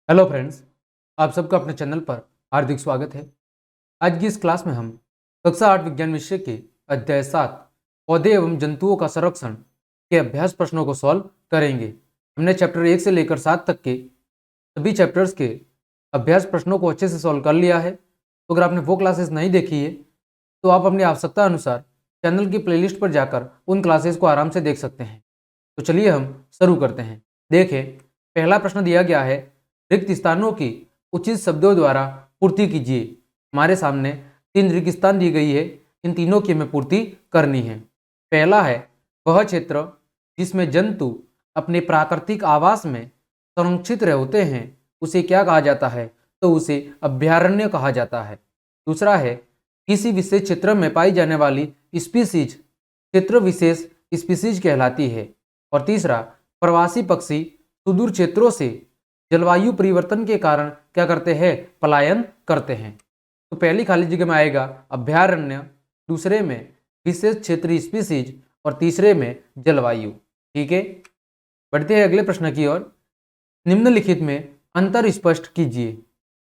Hello friends, आप सबका अपने चैनल पर हार्दिक स्वागत है। आज की इस क्लास में हम कक्षा 8 विज्ञान विषय के अध्याय 7 पौधे एवं जंतुओं का संरक्षण के अभ्यास प्रश्नों को सॉल्व करेंगे। हमने चैप्टर 1 से लेकर 7 तक के सभी चैप्टर्स के अभ्यास प्रश्नों को अच्छे से सॉल्व कर लिया है। तो अगर आपने वो क्लासेस नहीं देखी है तो आप अपनी आवश्यकता अनुसार चैनल की प्लेलिस्ट पर जाकर उन क्लासेस को आराम से देख सकते हैं। तो चलिए हम शुरू करते हैं। देखें, पहला प्रश्न दिया गया है, रिक्त स्थानों की उचित शब्दों द्वारा पूर्ति कीजिए। हमारे सामने 3 रिक्त स्थान दी गई है, इन तीनों की हमें पूर्ति करनी है। पहला है वह क्षेत्र जिसमें जंतु अपने प्राकृतिक आवास में संरक्षित होते हैं, उसे क्या कहा जाता है? तो उसे अभयारण्य कहा जाता है। दूसरा है किसी विशेष क्षेत्र में पाई जाने वाली स्पीसीज क्षेत्र विशेष स्पीसीज कहलाती है। और तीसरा, प्रवासी पक्षी सुदूर क्षेत्रों से जलवायु परिवर्तन के कारण क्या करते हैं? पलायन करते हैं। तो पहली खाली जगह में आएगा अभयारण्य, दूसरे में विशेष क्षेत्रीय स्पीसीज और तीसरे में जलवायु। ठीक है, बढ़ते हैं अगले प्रश्न की ओर। निम्नलिखित में अंतर स्पष्ट कीजिए।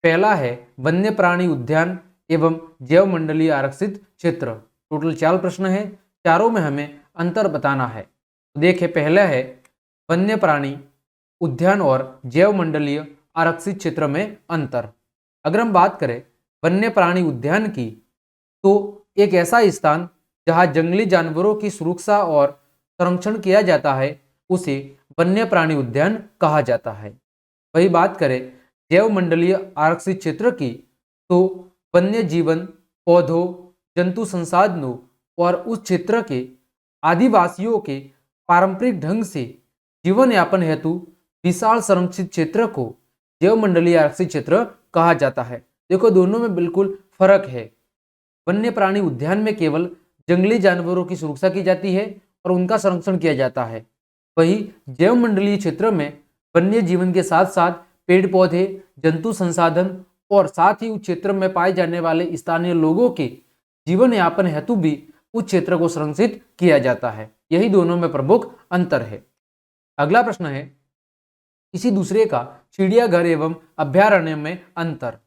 पहला है वन्य प्राणी उद्यान एवं जैव मंडलीय आरक्षित क्षेत्र। टोटल 4 प्रश्न है, चारों में हमें अंतर बताना है। तो देखिए, पहला है वन्य प्राणी उद्यान और जैव मंडलीय आरक्षित क्षेत्र में अंतर। अगर हम बात करें वन्य प्राणी उद्यान की, तो एक ऐसा स्थान जहां जंगली जानवरों की सुरक्षा और संरक्षण किया जाता है, उसे वन्य प्राणी उद्यान कहा जाता है। वही बात करें जैव मंडलीय आरक्षित क्षेत्र की, तो वन्य जीवन, पौधों, जंतु संसाधनों और उस क्षेत्र के आदिवासियों के पारंपरिक ढंग से जीवन यापन हेतु विशाल संरक्षित क्षेत्र को जैव मंडलीय आरक्षित क्षेत्र कहा जाता है। देखो, दोनों में बिल्कुल फर्क है। वन्य प्राणी उद्यान में केवल जंगली जानवरों की सुरक्षा की जाती है और उनका संरक्षण किया जाता है। वही जैव मंडलीय क्षेत्र में वन्य जीवन के साथ साथ पेड़ पौधे, जंतु संसाधन और साथ ही उस क्षेत्र में पाए जाने वाले स्थानीय लोगों के जीवन यापन हेतु भी उस क्षेत्र को संरक्षित किया जाता है। यही दोनों में प्रमुख अंतर है। अगला प्रश्न है किसी दूसरे का चिड़ियाघर एवं अभयारण्य में अंतर।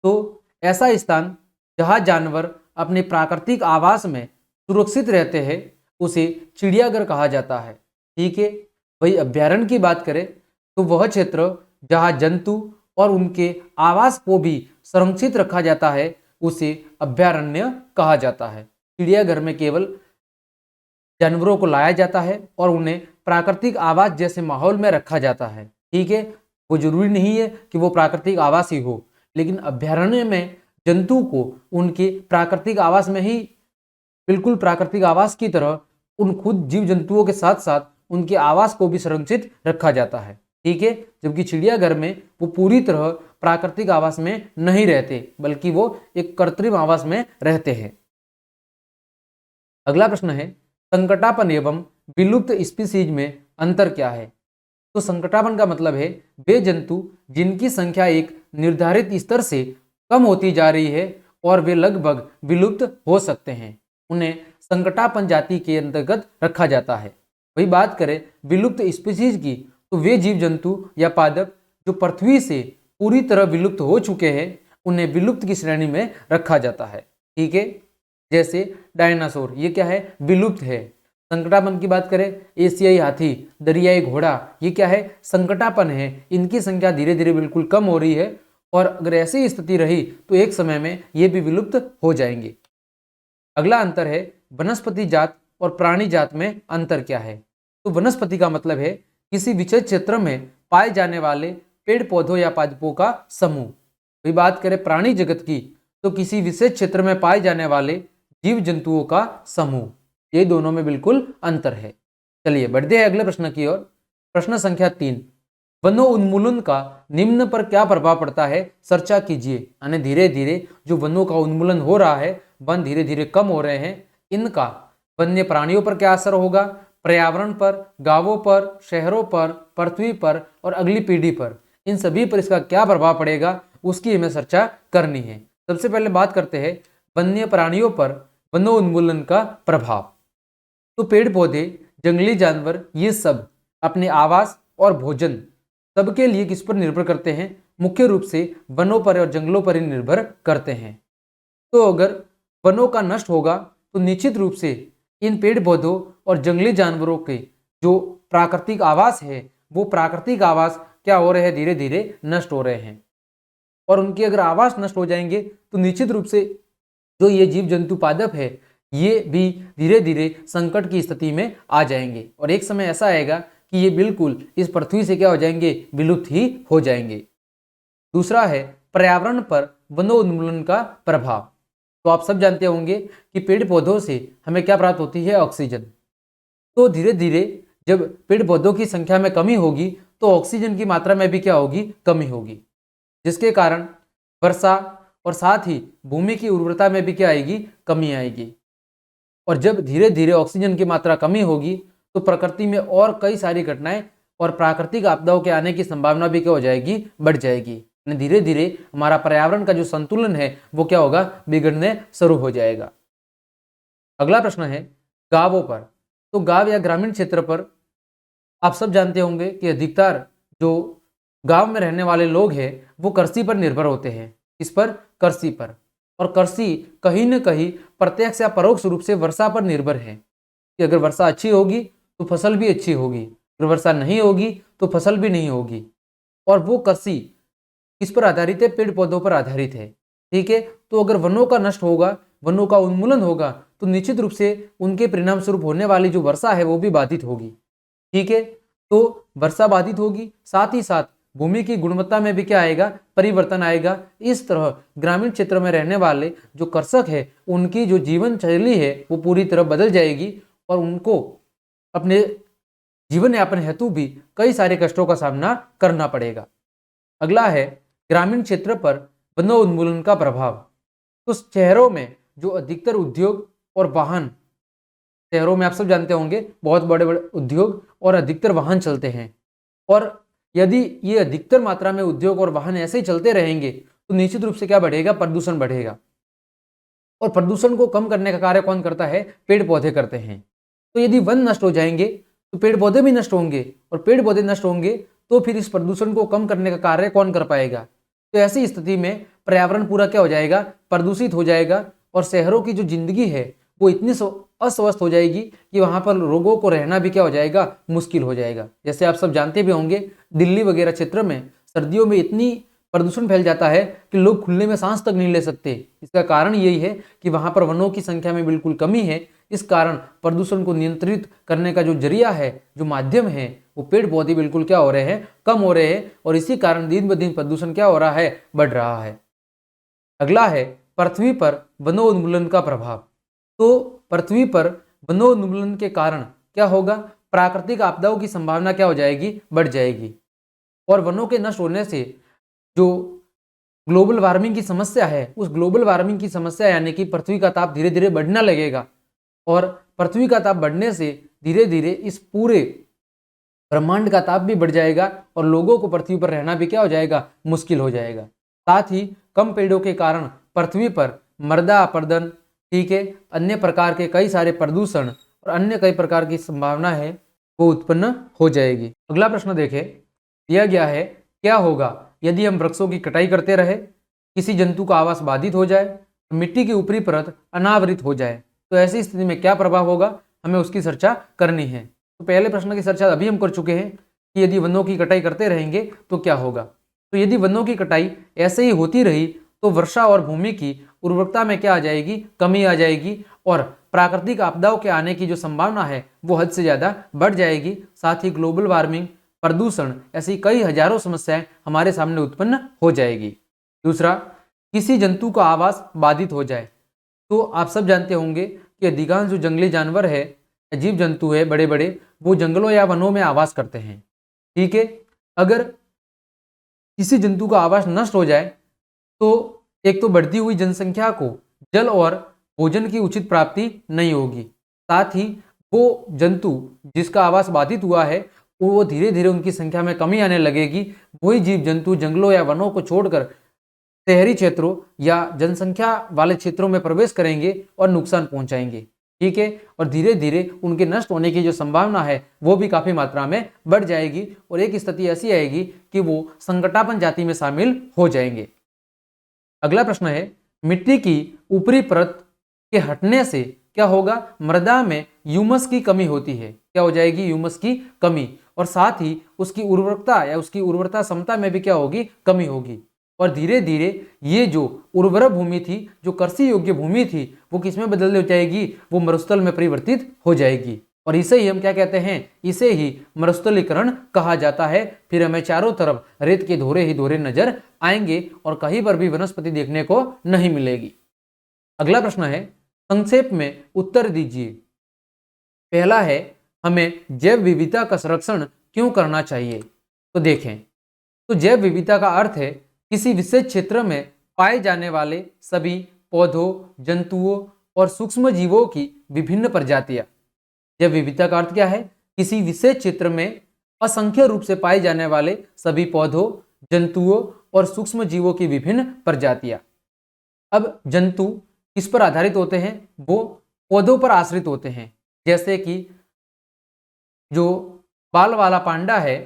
तो ऐसा स्थान जहां जानवर अपने प्राकृतिक आवास में सुरक्षित रहते हैं, उसे चिड़ियाघर कहा जाता है। ठीक है, वही अभयारण्य की बात करें तो वह क्षेत्र जहां जंतु और उनके आवास को भी संरक्षित रखा जाता है, उसे अभयारण्य कहा जाता है। चिड़ियाघर में केवल जानवरों को लाया जाता है और उन्हें प्राकृतिक आवास जैसे माहौल में रखा जाता है। ठीक है, वो जरूरी नहीं है कि वो प्राकृतिक आवास ही हो, लेकिन अभयारण्य में जंतु को उनके प्राकृतिक आवास में ही बिल्कुल प्राकृतिक आवास की तरह उन खुद जीव जंतुओं के साथ साथ उनके आवास को भी संरक्षित रखा जाता है। ठीक है, जबकि चिड़ियाघर में वो पूरी तरह प्राकृतिक आवास में नहीं रहते, बल्कि वो एक कृत्रिम आवास में रहते हैं। अगला प्रश्न है संकटापन एवं विलुप्त स्पीसीज में अंतर क्या है? तो संकटापन का मतलब है वे जंतु जिनकी संख्या एक निर्धारित स्तर से कम होती जा रही है और वे लगभग विलुप्त हो सकते हैं, उन्हें संकटापन जाति के अंतर्गत रखा जाता है। वही बात करें विलुप्त स्पीसीज की, तो वे जीव जंतु या पादप जो पृथ्वी से पूरी तरह विलुप्त हो चुके हैं, उन्हें विलुप्त की श्रेणी में रखा जाता है। ठीक है, जैसे डायनासोर, ये क्या है? विलुप्त है। संकटापन की बात करें, एशियाई हाथी, दरियाई घोड़ा, ये क्या है? संकटापन है। इनकी संख्या धीरे धीरे बिल्कुल कम हो रही है और अगर ऐसी स्थिति रही तो एक समय में ये भी विलुप्त हो जाएंगे। अगला अंतर है वनस्पति जात और प्राणी जात में अंतर क्या है? तो वनस्पति का मतलब है किसी विशेष क्षेत्र में पाए जाने वाले पेड़ पौधों या पादपों का समूह। वही बात करें प्राणी जगत की, तो किसी विशेष क्षेत्र में पाए जाने वाले जीव जंतुओं का समूह। ये दोनों में बिल्कुल अंतर है। चलिए बढ़ते हैं अगले प्रश्न की ओर। प्रश्न संख्या 3, वनो उन्मूलन का निम्न पर क्या प्रभाव पड़ता है? चर्चा कीजिए। यानी धीरे धीरे जो वनों का उन्मूलन हो रहा है, वन धीरे धीरे कम हो रहे हैं, इनका वन्य प्राणियों पर क्या असर होगा? पर्यावरण पर, गांवों पर, शहरों पर, पृथ्वी पर और अगली पीढ़ी पर, इन सभी पर इसका क्या प्रभाव पड़ेगा, उसकी हमें चर्चा करनी है। सबसे पहले बात करते हैं वन्य प्राणियों पर वनोन्मूलन का प्रभाव। तो पेड़ पौधे, जंगली जानवर, ये सब अपने आवास और भोजन सबके लिए किस पर निर्भर करते हैं? मुख्य रूप से वनों पर और जंगलों पर ही निर्भर करते हैं। तो अगर वनों का नष्ट होगा तो निश्चित रूप से इन पेड़ पौधों और जंगली जानवरों के जो प्राकृतिक आवास है वो प्राकृतिक आवास क्या हो रहे हैं? धीरे धीरे नष्ट हो रहे हैं। और उनके अगर आवास नष्ट हो जाएंगे तो निश्चित रूप से जो ये जीव जंतु पादप है ये भी धीरे धीरे संकट की स्थिति में आ जाएंगे और एक समय ऐसा आएगा कि ये बिल्कुल इस पृथ्वी से क्या हो जाएंगे? विलुप्त ही हो जाएंगे। दूसरा है पर्यावरण पर वनोन्मूलन का प्रभाव। तो आप सब जानते होंगे कि पेड़ पौधों से हमें क्या प्राप्त होती है? ऑक्सीजन। तो धीरे धीरे जब पेड़ पौधों की संख्या में कमी होगी तो ऑक्सीजन की मात्रा में भी क्या होगी? कमी होगी, जिसके कारण वर्षा और साथ ही भूमि की उर्वरता में भी क्या आएगी? कमी आएगी। और जब धीरे धीरे ऑक्सीजन की मात्रा कमी होगी तो प्रकृति में और कई सारी घटनाएं और प्राकृतिक आपदाओं के आने की संभावना भी क्या हो जाएगी? बढ़ जाएगी। धीरे धीरे हमारा पर्यावरण का जो संतुलन है वो क्या होगा? बिगड़ने शुरू हो जाएगा। अगला प्रश्न है गांवों पर। तो गांव या ग्रामीण क्षेत्र पर आप सब जानते होंगे कि अधिकतर जो गांव में रहने वाले लोग हैं वो कृषि पर निर्भर होते हैं। इस पर? कृषि पर। और कृषि कहीं न कहीं प्रत्यक्ष या परोक्ष रूप से वर्षा पर निर्भर है कि अगर वर्षा अच्छी होगी तो फसल भी अच्छी होगी, अगर वर्षा नहीं होगी तो फसल भी नहीं होगी। और वो कृषि किस पर आधारित है? पेड़ पौधों पर आधारित है। ठीक है, तो अगर वनों का नष्ट होगा, वनों का उन्मूलन होगा तो निश्चित रूप से उनके परिणाम स्वरूप होने वाली जो वर्षा है वो भी बाधित होगी। ठीक है, तो वर्षा बाधित होगी, साथ ही साथ भूमि की गुणवत्ता में भी क्या आएगा? परिवर्तन आएगा। इस तरह ग्रामीण क्षेत्र में रहने वाले जो कृषक है उनकी जो जीवन शैली है वो पूरी तरह बदल जाएगी और उनको अपने जीवन यापन हेतु भी कई सारे कष्टों का सामना करना पड़ेगा। अगला है ग्रामीण क्षेत्र पर वनोन्मूलन का प्रभाव। तो शहरों में जो अधिकतर उद्योग और वाहन, शहरों में आप सब जानते होंगे बहुत बड़े बड़े उद्योग और अधिकतर वाहन चलते हैं और यदि ये अधिकतर मात्रा में उद्योग और वाहन ऐसे ही चलते रहेंगे तो निश्चित रूप से क्या बढ़ेगा? प्रदूषण बढ़ेगा। और प्रदूषण को कम करने का कार्य कौन करता है? पेड़ पौधे करते हैं। तो यदि वन नष्ट हो जाएंगे तो पेड़ पौधे भी नष्ट होंगे और पेड़ पौधे नष्ट होंगे तो फिर इस प्रदूषण को कम करने का कार्य कौन कर पाएगा? तो ऐसी स्थिति में पर्यावरण पूरा क्या हो जाएगा? प्रदूषित हो जाएगा और शहरों की जो जिंदगी है वो इतनी अस्वस्थ हो जाएगी कि वहां पर लोगों को रहना भी क्या हो जाएगा? मुश्किल हो जाएगा। जैसे आप सब जानते भी होंगे दिल्ली वगैरह क्षेत्र में सर्दियों में इतनी प्रदूषण फैल जाता है कि लोग खुले में सांस तक नहीं ले सकते। इसका कारण यही है कि वहां पर वनों की संख्या में बिल्कुल कमी है। इस कारण प्रदूषण को नियंत्रित करने का जो जरिया है, जो माध्यम है, वो पेड़ पौधे बिल्कुल क्या हो रहे हैं? कम हो रहे हैं और इसी कारण दिन ब दिन प्रदूषण क्या हो रहा है? बढ़ रहा है। अगला है पृथ्वी पर वनोन्मूलन का प्रभाव। तो पृथ्वी पर वनोन्मूलन के कारण क्या होगा? प्राकृतिक आपदाओं की संभावना क्या हो जाएगी? बढ़ जाएगी। और वनों के नष्ट होने से जो ग्लोबल वार्मिंग की समस्या है उस ग्लोबल वार्मिंग की समस्या यानी कि पृथ्वी का ताप धीरे धीरे बढ़ने लगेगा और पृथ्वी का ताप बढ़ने से धीरे धीरे इस पूरे ब्रह्मांड का ताप भी बढ़ जाएगा और लोगों को पृथ्वी पर रहना भी क्या हो जाएगा? मुश्किल हो जाएगा। साथ ही कम पेड़ों के कारण पृथ्वी पर मृदा अपरदन, ठीक है, अन्य प्रकार के कई सारे प्रदूषण और अन्य कई प्रकार की संभावना है वो उत्पन्न हो जाएगी। अगला प्रश्न देखें, दिया गया है क्या होगा यदि हम वृक्षों की कटाई करते रहे, किसी जंतु का आवास बाधित हो जाए, मिट्टी की ऊपरी परत अनावृत हो जाए, तो ऐसी स्थिति में क्या प्रभाव होगा? हमें उसकी चर्चा करनी है। तो पहले प्रश्न की चर्चा अभी हम कर चुके हैं कि यदि वनों की कटाई करते रहेंगे तो क्या होगा। तो यदि वनों की कटाई ऐसे ही होती रही तो वर्षा और भूमि की उर्वरकता में क्या आ जाएगी? कमी आ जाएगी और प्राकृतिक आपदाओं के आने की जो संभावना है वो हद से ज्यादा बढ़ जाएगी। साथ ही ग्लोबल वार्मिंग, प्रदूषण, ऐसी कई हजारों समस्याएं हमारे सामने उत्पन्न हो जाएगी। दूसरा, किसी जंतु का आवास बाधित हो जाए। तो आप सब जानते होंगे कि अधिकांश जो जंगली जानवर है, जीव जंतु है बड़े बड़े, वो जंगलों या वनों में आवास करते हैं। ठीक है, अगर किसी जंतु का आवास नष्ट हो जाए तो एक तो बढ़ती हुई जनसंख्या को जल और भोजन की उचित प्राप्ति नहीं होगी। साथ ही वो जंतु जिसका आवास बाधित हुआ है वो धीरे धीरे उनकी संख्या में कमी आने लगेगी। वही जीव जंतु जंगलों या वनों को छोड़कर शहरी क्षेत्रों या जनसंख्या वाले क्षेत्रों में प्रवेश करेंगे और नुकसान पहुंचाएंगे। ठीक है। और धीरे धीरे उनके नष्ट होने की जो संभावना है वो भी काफी मात्रा में बढ़ जाएगी और एक स्थिति ऐसी आएगी कि वो संकटापन जाति में शामिल हो जाएंगे। अगला प्रश्न है, मिट्टी की ऊपरी परत के हटने से क्या होगा? मृदा में ह्यूमस की कमी होती है। क्या हो जाएगी? ह्यूमस की कमी। और साथ ही उसकी उर्वरकता या उसकी उर्वरता क्षमता में भी क्या होगी? कमी होगी। और धीरे धीरे ये जो उर्वरक भूमि थी, जो कृषि योग्य भूमि थी, वो किसमें बदल हो जाएगी? वो मरुस्थल में परिवर्तित हो जाएगी। और इसे ही हम क्या कहते हैं? इसे ही मरुस्थलीकरण कहा जाता है। फिर हमें चारों तरफ रेत के धोरे ही धोरे नजर आएंगे और कहीं पर भी वनस्पति देखने को नहीं मिलेगी। अगला प्रश्न है, संक्षेप में उत्तर दीजिए। पहला है, हमें जैव विविधता का संरक्षण क्यों करना चाहिए? तो देखें, तो जैव विविधता का अर्थ है किसी विशेष क्षेत्र में पाए जाने वाले सभी पौधों, जंतुओं और सूक्ष्म जीवों की विभिन्न प्रजातियां। जैव विविधता का अर्थ क्या है? किसी विशेष क्षेत्र में असंख्य रूप से पाए जाने वाले सभी पौधों, जंतुओं और सूक्ष्म जीवों की विभिन्न प्रजातियां। अब जंतु किस पर आधारित होते हैं? वो पौधों पर आश्रित होते हैं। जैसे कि जो बाल वाला पांडा है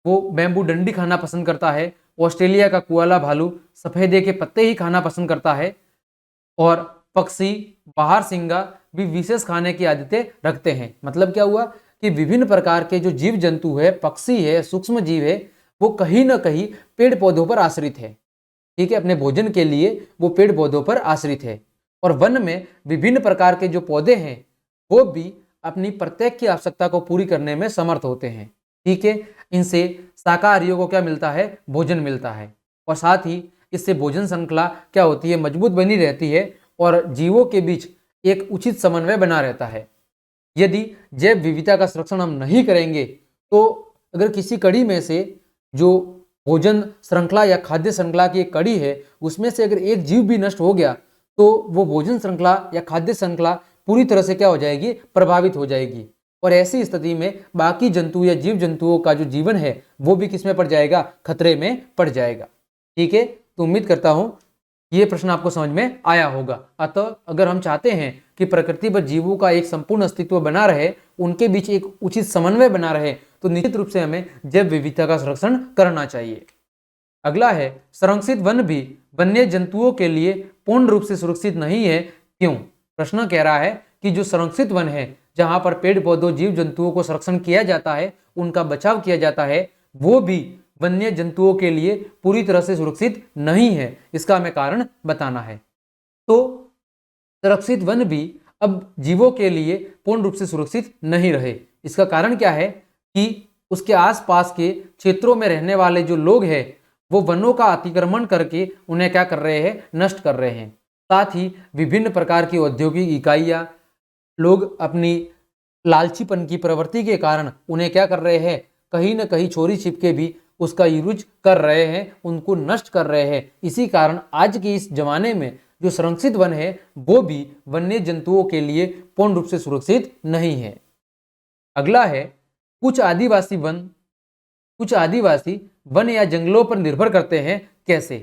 वो बैम्बू डंडी खाना पसंद करता है। ऑस्ट्रेलिया का कुआला भालू सफेदे के पत्ते ही खाना पसंद करता है। और पक्षी बाहर सिंगा भी विशेष खाने की आदतें रखते हैं। मतलब क्या हुआ कि विभिन्न प्रकार के जो जीव जंतु है, पक्षी है, सूक्ष्म जीव है, वो कहीं ना कहीं पेड़ पौधों पर आश्रित है। ठीक है, अपने भोजन के लिए वो पेड़ पौधों पर आश्रित है। और वन में विभिन्न प्रकार के जो पौधे हैं वो भी अपनी प्रत्येक की आवश्यकता को पूरी करने में समर्थ होते हैं। ठीक है, इनसे शाकाहारियों को क्या मिलता है? भोजन मिलता है। और साथ ही इससे भोजन श्रृंखला क्या होती है? मजबूत बनी रहती है और जीवों के बीच एक उचित समन्वय बना रहता है। यदि जैव विविधता का संरक्षण हम नहीं करेंगे तो अगर किसी कड़ी में से जो भोजन श्रृंखला या खाद्य श्रृंखला की एक कड़ी है उसमें से अगर एक जीव भी नष्ट हो गया तो वो भोजन श्रृंखला या खाद्य श्रृंखला पूरी तरह से क्या हो जाएगी? प्रभावित हो जाएगी। और ऐसी स्थिति में बाकी जंतु या जीव जंतुओं का जो जीवन है वो भी किसमें पड़ जाएगा? खतरे में पड़ जाएगा। ठीक है, तो उम्मीद करता हूं ये प्रश्न आपको समझ में आया होगा। अतः अगर हम चाहते हैं कि प्रकृति पर जीवों का एक संपूर्ण अस्तित्व बना रहे, उनके बीच एक उचित समन्वय बना रहे, तो निश्चित रूप से हमें जैव विविधता का संरक्षण करना चाहिए। अगला है, संरक्षित वन भी वन्य जंतुओं के लिए पूर्ण रूप से सुरक्षित नहीं है, क्यों? प्रश्न कह रहा है कि जो संरक्षित वन है, जहां पर पेड़ पौधों, जीव जंतुओं को संरक्षण किया जाता है, उनका बचाव किया जाता है, वो भी वन्य जंतुओं के लिए पूरी तरह से सुरक्षित नहीं है। इसका हमें कारण बताना है। तो संरक्षित वन भी अब जीवों के लिए पूर्ण रूप से सुरक्षित नहीं रहे। इसका कारण क्या है कि उसके आसपास के क्षेत्रों में रहने वाले जो लोग हैं वो वनों का अतिक्रमण करके उन्हें क्या कर रहे हैं? नष्ट कर रहे हैं। साथ ही विभिन्न प्रकार की औद्योगिक इकाइयां, लोग अपनी लालचीपन की प्रवृत्ति के कारण उन्हें क्या कर रहे हैं? कहीं ना कहीं चोरी छिपके भी उसका यूज कर रहे हैं, उनको नष्ट कर रहे हैं। इसी कारण आज के इस जमाने में जो संरक्षित वन है वो भी वन्य जंतुओं के लिए पूर्ण रूप से सुरक्षित नहीं है। अगला है, कुछ आदिवासी वन या जंगलों पर निर्भर करते हैं, कैसे?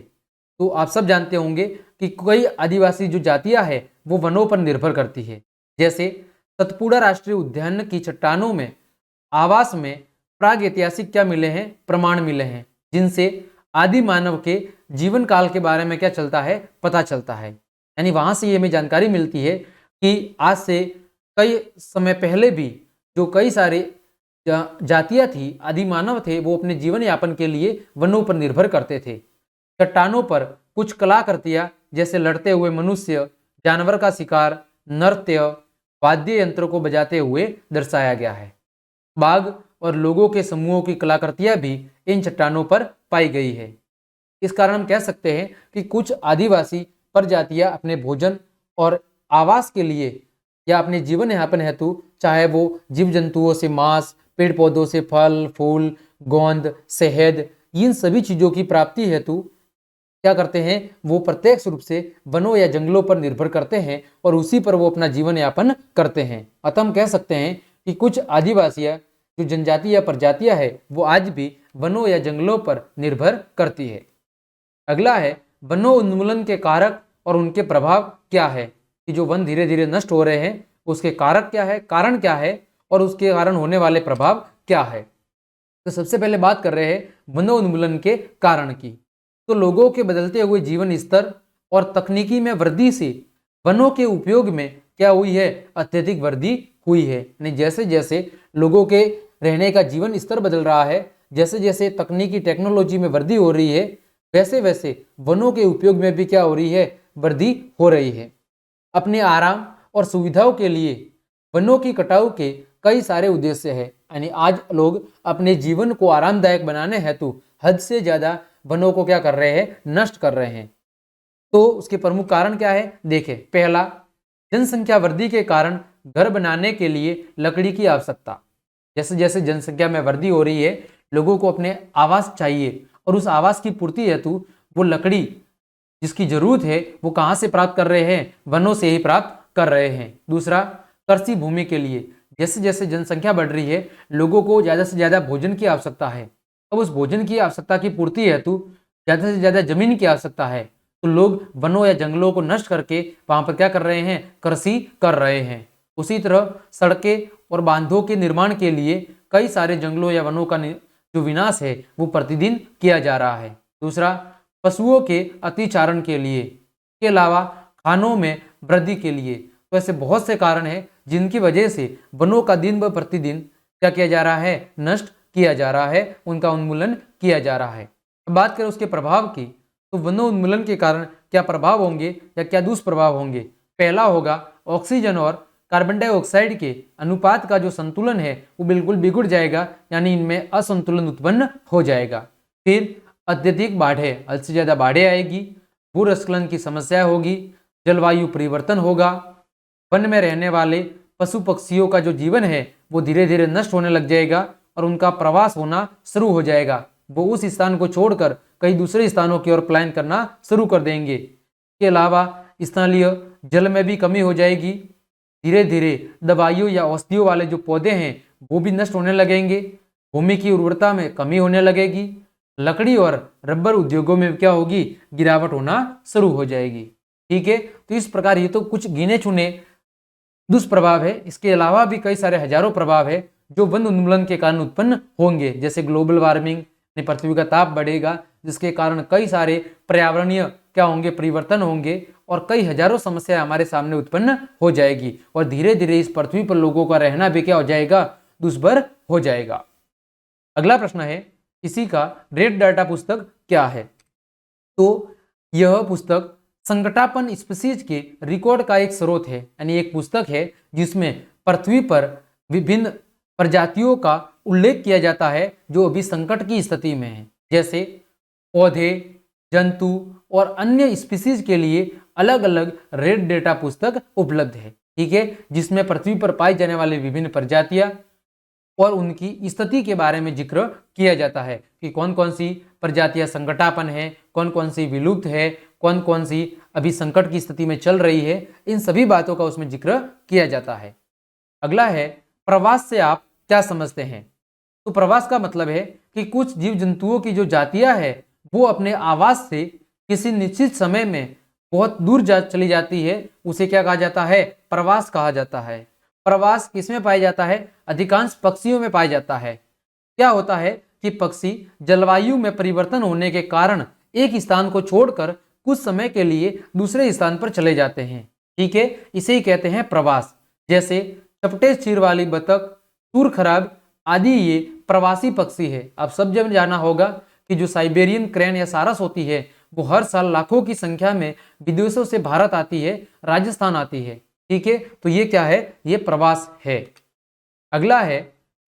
तो आप सब जानते होंगे कि कई आदिवासी जो जातियां हैं वो वनों पर निर्भर करती है। जैसे सतपुड़ा राष्ट्रीय उद्यान की चट्टानों में आवास में प्राग ऐतिहासिक क्या मिले हैं? प्रमाण मिले हैं, जिनसे आदि मानव के जीवन काल के बारे में क्या चलता है? पता चलता है। यानी वहां से ये हमें जानकारी मिलती है कि आज से कई समय पहले भी जो कई सारे जातियां थी, आदि मानव थे, वो अपने जीवन यापन के लिए वनों पर निर्भर करते थे। चट्टानों पर कुछ कलाकृतियां जैसे लड़ते हुए मनुष्य, जानवर का शिकार, नृत्य, वाद्य यंत्रों को बजाते हुए दर्शाया गया है। बाघ और लोगों के समूहों की कलाकृतियां भी इन चट्टानों पर पाई गई है। इस कारण हम कह सकते हैं कि कुछ आदिवासी प्रजातियां अपने भोजन और आवास के लिए या अपने जीवन यापन हेतु, चाहे वो जीव जंतुओं से मांस, पेड़ पौधों से फल फूल, गोंद, शहद, इन सभी चीजों की प्राप्ति हेतु क्या करते हैं? वो प्रत्यक्ष रूप से वनों या जंगलों पर निर्भर करते हैं और उसी पर वो अपना जीवन यापन करते हैं। अतः हम कह सकते हैं कि कुछ आदिवासियां जो जनजाति या प्रजातियां है वो आज भी वनों या जंगलों पर निर्भर करती है। अगला है, वनों उन्मूलन के कारक और उनके प्रभाव क्या है? कि जो वन धीरे धीरे नष्ट हो रहे हैं उसके कारक क्या है, कारण क्या है और उसके कारण होने वाले प्रभाव क्या है। तो सबसे पहले बात कर रहे हैं वनोन्मूलन के कारण की। तो लोगों के बदलते हुए जीवन स्तर और तकनीकी में वृद्धि से वनों के उपयोग में क्या हुई है, अत्यधिक वृद्धि हुई है। यानी जैसे जैसे लोगों के रहने का जीवन स्तर बदल रहा है, जैसे जैसे तकनीकी टेक्नोलॉजी में वृद्धि हो रही है, वैसे वैसे वनों के उपयोग में भी क्या हो रही है, वृद्धि हो रही है। अपने आराम और सुविधाओं के लिए वनों की कटाई के कई सारे उद्देश्य है। यानी आज लोग अपने जीवन को आरामदायक बनाने हेतु हद से ज्यादा वनों को क्या कर रहे हैं, नष्ट कर रहे हैं। तो उसके प्रमुख कारण क्या है, देखें। पहला, जनसंख्या वृद्धि के कारण घर बनाने के लिए लकड़ी की आवश्यकता। जैसे जैसे जनसंख्या में वृद्धि हो रही है, लोगों को अपने आवास चाहिए और उस आवास की पूर्ति हेतु वो लकड़ी जिसकी जरूरत है वो कहाँ से प्राप्त कर रहे हैं, वनों से ही प्राप्त कर रहे हैं। दूसरा, कृषि भूमि के लिए। जैसे जैसे जनसंख्या बढ़ रही है, लोगों को ज़्यादा से ज़्यादा भोजन की आवश्यकता है। अब उस भोजन की आवश्यकता की पूर्ति हेतु ज़्यादा से ज़्यादा जमीन की आवश्यकता है, तो लोग वनों या जंगलों को नष्ट करके वहाँ पर क्या कर रहे हैं, कृषि कर रहे हैं। उसी तरह सड़कें और बांधों के निर्माण के लिए कई सारे जंगलों या वनों का जो विनाश है वो प्रतिदिन किया जा रहा है। दूसरा, पशुओं के अतिचारण के लिए, के अलावा खानों में वृद्धि के लिए। तो ऐसे बहुत से कारण हैं जिनकी वजह से वनों का दिन ब प्रतिदिन क्या किया जा रहा है, नष्ट किया जा रहा है, उनका उन्मूलन किया जा रहा है। अब बात करें उसके प्रभाव की, तो वनोन्मूलन के कारण क्या प्रभाव होंगे या क्या दुष्प्रभाव होंगे। पहला होगा, ऑक्सीजन और कार्बन डाइऑक्साइड के अनुपात का जो संतुलन है वो बिल्कुल बिगड़ जाएगा, यानी इनमें असंतुलन उत्पन्न हो जाएगा। फिर अत्यधिक बाढ़ें, हद से ज्यादा बाढ़ें आएगी, भूस्खलन की समस्या होगी, जलवायु परिवर्तन होगा, वन में रहने वाले पशु पक्षियों का जो जीवन है वो धीरे धीरे नष्ट होने लग जाएगा और उनका प्रवास होना शुरू हो जाएगा। वो उस स्थान को छोड़कर कई दूसरे स्थानों की ओर प्लान करना शुरू कर देंगे। इसके अलावा स्थलीय जल में भी कमी हो जाएगी। धीरे धीरे दवाइयों या औषधियों वाले जो पौधे हैं वो भी नष्ट होने लगेंगे। भूमि की उर्वरता में कमी होने लगेगी। लकड़ी और रबर उद्योगों में क्या होगी, गिरावट होना शुरू हो जाएगी। ठीक है, तो इस प्रकार ये तो कुछ गिने चुने दुष्प्रभाव है। इसके अलावा भी कई सारे हजारों प्रभाव है जो वन उन्मूलन के कारण उत्पन्न होंगे। जैसे ग्लोबल वार्मिंग, पृथ्वी का ताप बढ़ेगा जिसके कारण कई सारे पर्यावरणीय क्या होंगे, परिवर्तन होंगे और कई हजारों समस्याएं हमारे सामने उत्पन्न हो जाएगी और धीरे धीरे इस पृथ्वी पर लोगों का रहना भी क्या हो जाएगा, दुष्भर हो जाएगा। अगला प्रश्न है, इसी का रेड डाटा पुस्तक क्या है। तो यह पुस्तक संकटापन स्पीशीज के रिकॉर्ड का एक स्रोत है, यानी एक पुस्तक है जिसमें पृथ्वी पर विभिन्न प्रजातियों का उल्लेख किया जाता है जो अभी संकट की स्थिति में है। जैसे पौधे, जंतु और अन्य स्पीशीज के लिए अलग अलग रेड डेटा पुस्तक उपलब्ध है। ठीक है, जिसमें पृथ्वी पर पाई जाने वाली विभिन्न प्रजातियां और उनकी स्थिति के बारे में जिक्र किया जाता है कि कौन कौन सी प्रजातियां संकटापन है, कौन कौन सी विलुप्त है, कौन कौन सी अभी संकट की स्थिति में चल रही है। इन सभी बातों का उसमें जिक्र किया जाता है। अगला है, प्रवास से आप क्या समझते हैं। तो प्रवास का मतलब है कि कुछ जीव जंतुओं की जो जातियां है वो अपने आवास से किसी निश्चित समय में बहुत दूर चली जाती है, उसे क्या कहा जाता है, प्रवास कहा जाता है। प्रवास किसमें पाया जाता है, अधिकांश पक्षियों में पाया जाता है। क्या होता है कि पक्षी जलवायु में परिवर्तन होने के कारण एक स्थान को छोड़कर कुछ समय के लिए दूसरे स्थान पर चले जाते हैं। ठीक है, इसे ही कहते हैं प्रवास। जैसे चपटे सिर वाली बतख, सूर खराब आदि ये प्रवासी पक्षी है। आप सब जब जाना होगा कि जो साइबेरियन क्रेन या सारस होती है वो हर साल लाखों की संख्या में विदेशों से भारत आती है, राजस्थान आती है। ठीक है, तो ये क्या है, ये प्रवास है। अगला है,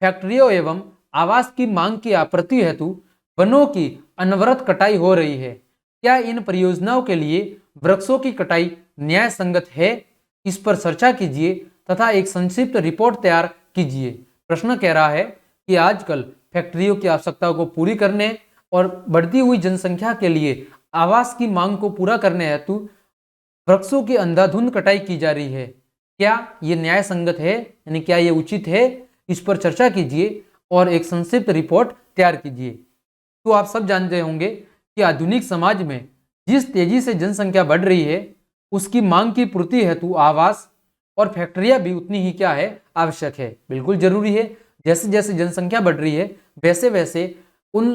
फैक्ट्रियों एवं आवास की मांग की आपूर्ति हेतु वनों की अनवरत कटाई हो रही है। क्या इन परियोजनाओं के लिए वृक्षों की कटाई न्याय संगत है? इस पर चर्चा कीजिए तथा एक संक्षिप्त रिपोर्ट तैयार कीजिए। प्रश्न कह रहा है कि आजकल फैक्ट्रियों की आवश्यकताओं को पूरी करने और बढ़ती हुई जनसंख्या के लिए आवास की मांग को पूरा करने हेतु वृक्षों की अंधाधुंध कटाई की जा रही है। क्या ये न्याय संगत है, यानी क्या ये उचित है? इस पर चर्चा कीजिए और एक संक्षिप्त रिपोर्ट तैयार कीजिए। तो आप सब जानते होंगे कि आधुनिक समाज में जिस तेजी से जनसंख्या बढ़ रही है उसकी मांग की पूर्ति हेतु आवास और फैक्ट्रियां भी उतनी ही क्या है, आवश्यक है, बिल्कुल जरूरी है। जैसे जैसे जनसंख्या बढ़ रही है वैसे वैसे उन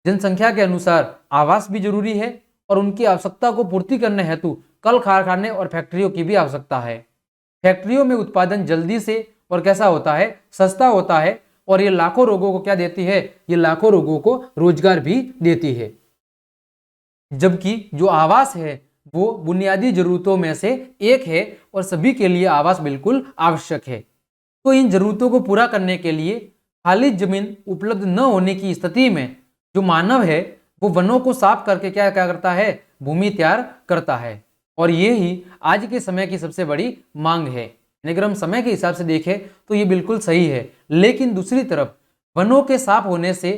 जनसंख्या के अनुसार आवास भी जरूरी है और उनकी आवश्यकता को पूर्ति करने हेतु कल कारखाने और फैक्ट्रियों की भी आवश्यकता है। फैक्ट्रियों में उत्पादन जल्दी से और कैसा होता है, सस्ता होता है और ये लाखों लोगों को क्या देती है, ये लाखों लोगों को रोजगार भी देती है। जबकि जो आवास है वो बुनियादी जरूरतों में से एक है और सभी के लिए आवास बिल्कुल आवश्यक है। तो इन जरूरतों को पूरा करने के लिए खाली जमीन उपलब्ध न होने की स्थिति में जो मानव है वो वनों को साफ करके क्या क्या करता है, भूमि तैयार करता है। और ये ही आज के समय की सबसे बड़ी मांग है। अगर हम समय के हिसाब से देखें तो ये बिल्कुल सही है, लेकिन दूसरी तरफ वनों के साफ होने से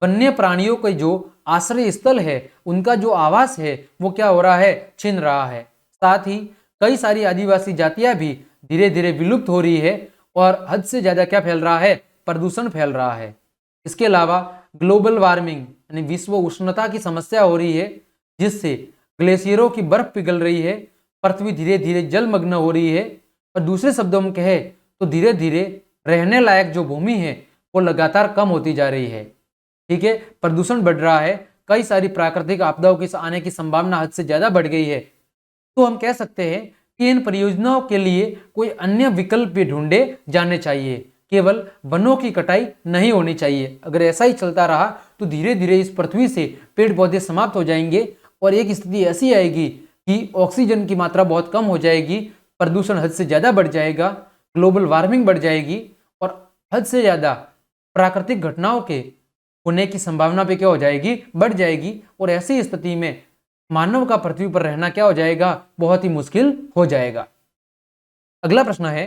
वन्य प्राणियों के जो आश्रय स्थल है, उनका जो आवास है वो क्या हो रहा है, छिन रहा है। साथ ही कई सारी आदिवासी जातियां भी धीरे धीरे विलुप्त हो रही है और हद से ज्यादा क्या फैल रहा है, प्रदूषण फैल रहा है। इसके अलावा ग्लोबल वार्मिंग यानी विश्व उष्णता की समस्या हो रही है, जिससे ग्लेशियरों की बर्फ पिघल रही है, पृथ्वी धीरे धीरे जलमग्न हो रही है और दूसरे शब्दों में कहे तो धीरे धीरे रहने लायक जो भूमि है वो लगातार कम होती जा रही है। ठीक है, प्रदूषण बढ़ रहा है, कई सारी प्राकृतिक आपदाओं की आने की संभावना हद से ज्यादा बढ़ गई है। तो हम कह सकते हैं कि इन परियोजनाओं के लिए कोई अन्य विकल्प भी ढूंढे जाने चाहिए, केवल वनों की कटाई नहीं होनी चाहिए। अगर ऐसा ही चलता रहा तो धीरे धीरे इस पृथ्वी से पेड़ पौधे समाप्त हो जाएंगे और एक स्थिति ऐसी आएगी कि ऑक्सीजन की मात्रा बहुत कम हो जाएगी, प्रदूषण हद से ज्यादा बढ़ जाएगा, ग्लोबल वार्मिंग बढ़ जाएगी और हद से ज्यादा प्राकृतिक घटनाओं के होने की संभावना पे क्या हो जाएगी, बढ़ जाएगी। और ऐसी स्थिति में मानव का पृथ्वी पर रहना क्या हो जाएगा, बहुत ही मुश्किल हो जाएगा। अगला प्रश्न है,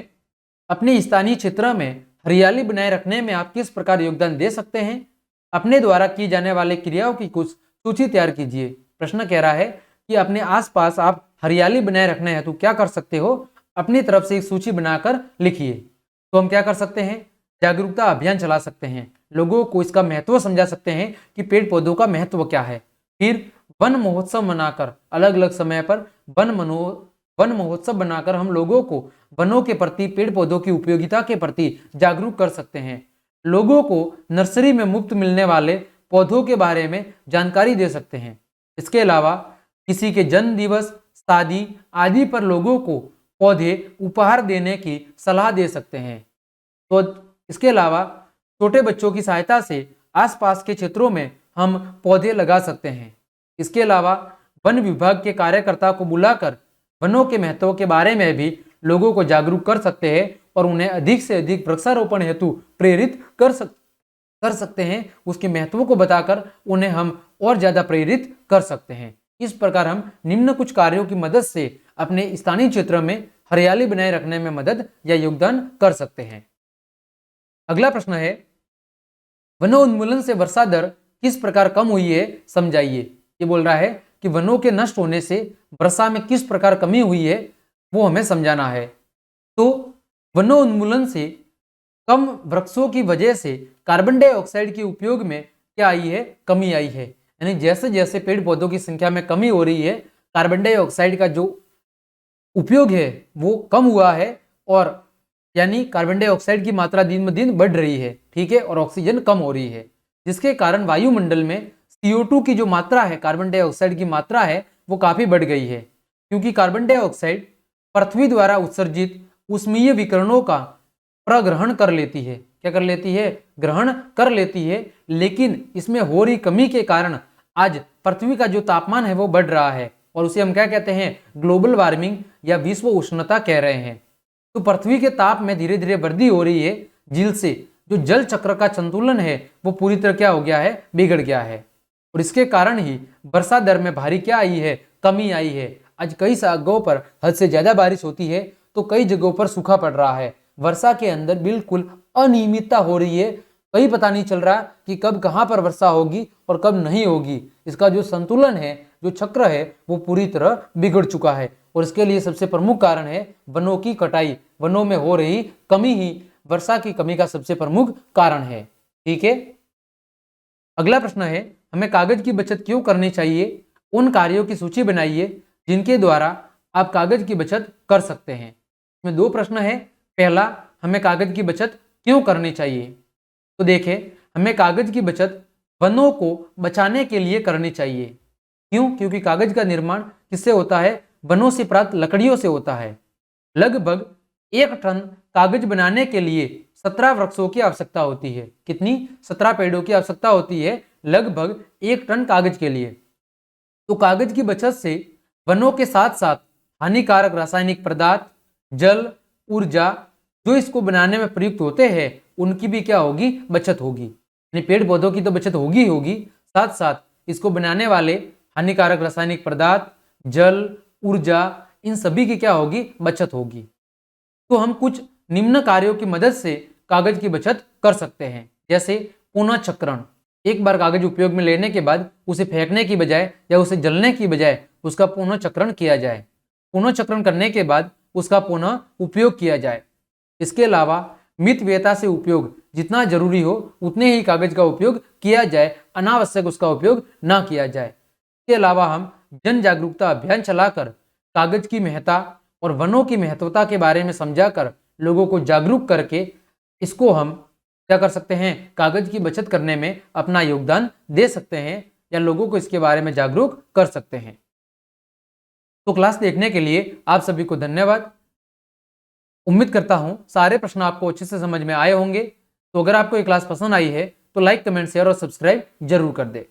अपने स्थानीय क्षेत्र में हरियाली बनाए रखने में आप किस प्रकार योगदान दे सकते हैं? अपने द्वारा की जाने वाले क्रियाओं की कुछ सूची तैयार कीजिए। प्रश्न कह रहा है कि अपने आसपास आप हरियाली बनाए रखने हेतु क्या कर सकते हो, अपनी तरफ से एक सूची बनाकर लिखिए। तो हम क्या कर सकते हैं, जागरूकता अभियान चला सकते हैं, लोगों को इसका महत्व समझा सकते हैं कि पेड़ पौधों का महत्व क्या है। फिर वन महोत्सव मनाकर अलग अलग समय पर वन महोत्सव बनाकर हम लोगों को वनों के प्रति, पेड़ पौधों की उपयोगिता के प्रति जागरूक कर सकते हैं। लोगों को नर्सरी में मुफ्त मिलने वाले पौधों के बारे में जानकारी दे सकते हैं। इसके अलावा किसी के जन्म दिवस, शादी आदि पर लोगों को पौधे उपहार देने की सलाह दे सकते हैं। तो इसके अलावा छोटे बच्चों की सहायता से आसपास के क्षेत्रों में हम पौधे लगा सकते हैं। इसके अलावा वन विभाग के कार्यकर्ता को बुलाकर वनों के महत्व के बारे में भी लोगों को जागरूक कर सकते हैं और उन्हें अधिक से अधिक वृक्षारोपण हेतु प्रेरित कर सकते हैं। उसके महत्व को बताकर उन्हें हम और ज्यादा प्रेरित कर सकते हैं। इस प्रकार हम निम्न कुछ कार्यों की मदद से अपने स्थानीय क्षेत्र में हरियाली बनाए रखने में मदद या योगदान कर सकते हैं। अगला प्रश्न है, वनोन्मूलन से वर्षा दर किस प्रकार कम हुई है, समझाइए। ये बोल रहा है कि वनों के नष्ट होने से वर्षा में किस प्रकार कमी हुई है वो हमें समझाना है। तो वनोन्मूलन से कम वृक्षों की वजह से कार्बन डाइऑक्साइड के उपयोग में क्या आई है, कमी आई है। यानी जैसे जैसे पेड़ पौधों की संख्या में कमी हो रही है, कार्बन डाइऑक्साइड का जो उपयोग है वो कम हुआ है और यानी कार्बन डाइऑक्साइड की मात्रा दिन ब दिन बढ़ रही है। ठीक है, और ऑक्सीजन कम हो रही है, जिसके कारण वायुमंडल में CO2 की जो मात्रा है, कार्बन डाइऑक्साइड की मात्रा है वो काफी बढ़ गई है। क्योंकि कार्बन डाइऑक्साइड पृथ्वी द्वारा उत्सर्जित ऊष्मीय विकिरणों का प्रग्रहण कर लेती है। क्या कर लेती है, ग्रहण कर लेती है। लेकिन इसमें हो रही कमी के कारण आज पृथ्वी का जो तापमान है वो बढ़ रहा है और उसे हम क्या कहते हैं, ग्लोबल वार्मिंग या विश्व उष्णता कह रहे हैं। तो पृथ्वी के ताप में धीरे धीरे वृद्धि हो रही है, जिससे जो जल चक्र का संतुलन है वो पूरी तरह क्या हो गया है, बिगड़ गया है। और इसके कारण ही वर्षा दर में भारी क्या आई है, कमी आई है। आज कई जगहों पर हद से ज्यादा बारिश होती है तो कई जगहों पर सूखा पड़ रहा है। वर्षा के अंदर बिल्कुल अनियमितता हो रही है, कहीं पता नहीं चल रहा कि कब कहाँ पर वर्षा होगी और कब नहीं होगी। इसका जो संतुलन है, जो चक्र है वो पूरी तरह बिगड़ चुका है और इसके लिए सबसे प्रमुख कारण है वनों की कटाई। वनों में हो रही कमी ही वर्षा की कमी का सबसे प्रमुख कारण है। ठीक है, अगला प्रश्न है, हमें कागज की बचत क्यों करनी चाहिए? उन कार्यों की सूची बनाइए जिनके द्वारा आप कागज की बचत कर सकते हैं। इसमें दो प्रश्न है। पहला, हमें कागज की बचत क्यों करनी चाहिए? तो देखें, हमें कागज की बचत वनों को बचाने के लिए करनी चाहिए। क्यों? क्योंकि कागज का निर्माण किससे होता है? वनों से प्राप्त लकड़ियों से होता है। लगभग 1 टन कागज बनाने के लिए 17 वृक्षों की आवश्यकता होती है। कितनी? 17 पेड़ों की आवश्यकता होती है लगभग 1 टन कागज के लिए। तो कागज की बचत से वनों के साथ साथ हानिकारक रासायनिक पदार्थ, जल, ऊर्जा जो इसको बनाने में प्रयुक्त होते हैं उनकी भी क्या होगी? बचत होगी। यानी पेड़ पौधों की तो बचत होगी ही होगी, साथ साथ इसको बनाने वाले हानिकारक रासायनिक पदार्थ, जल, ऊर्जा, इन सभी की क्या होगी? बचत होगी। तो हम कुछ निम्न कार्यों की मदद से कागज की बचत कर सकते हैं, जैसे पुनः चक्रण। एक बार कागज उपयोग में लेने के बाद उसे फेंकने की बजाय या उसे जलने की बजाय उसका पुनः चक्रण किया जाए। पुनः चक्रण करने के बाद उसका पुनः उपयोग किया जाए। इसके अलावा मितव्ययता से उपयोग, जितना जरूरी हो उतने ही कागज का उपयोग किया जाए, अनावश्यक उसका उपयोग ना किया जाए। इसके अलावा हम जन जागरूकता अभियान चलाकर कागज की महत्ता और वनों की महत्वता के बारे में समझाकर लोगों को जागरूक करके इसको हम क्या कर सकते हैं? कागज की बचत करने में अपना योगदान दे सकते हैं या लोगों को इसके बारे में जागरूक कर सकते हैं। तो क्लास देखने के लिए आप सभी को धन्यवाद। उम्मीद करता हूं सारे प्रश्न आपको अच्छे से समझ में आए होंगे। तो अगर आपको ये क्लास पसंद आई है तो लाइक, कमेंट, शेयर और सब्सक्राइब जरूर कर दे।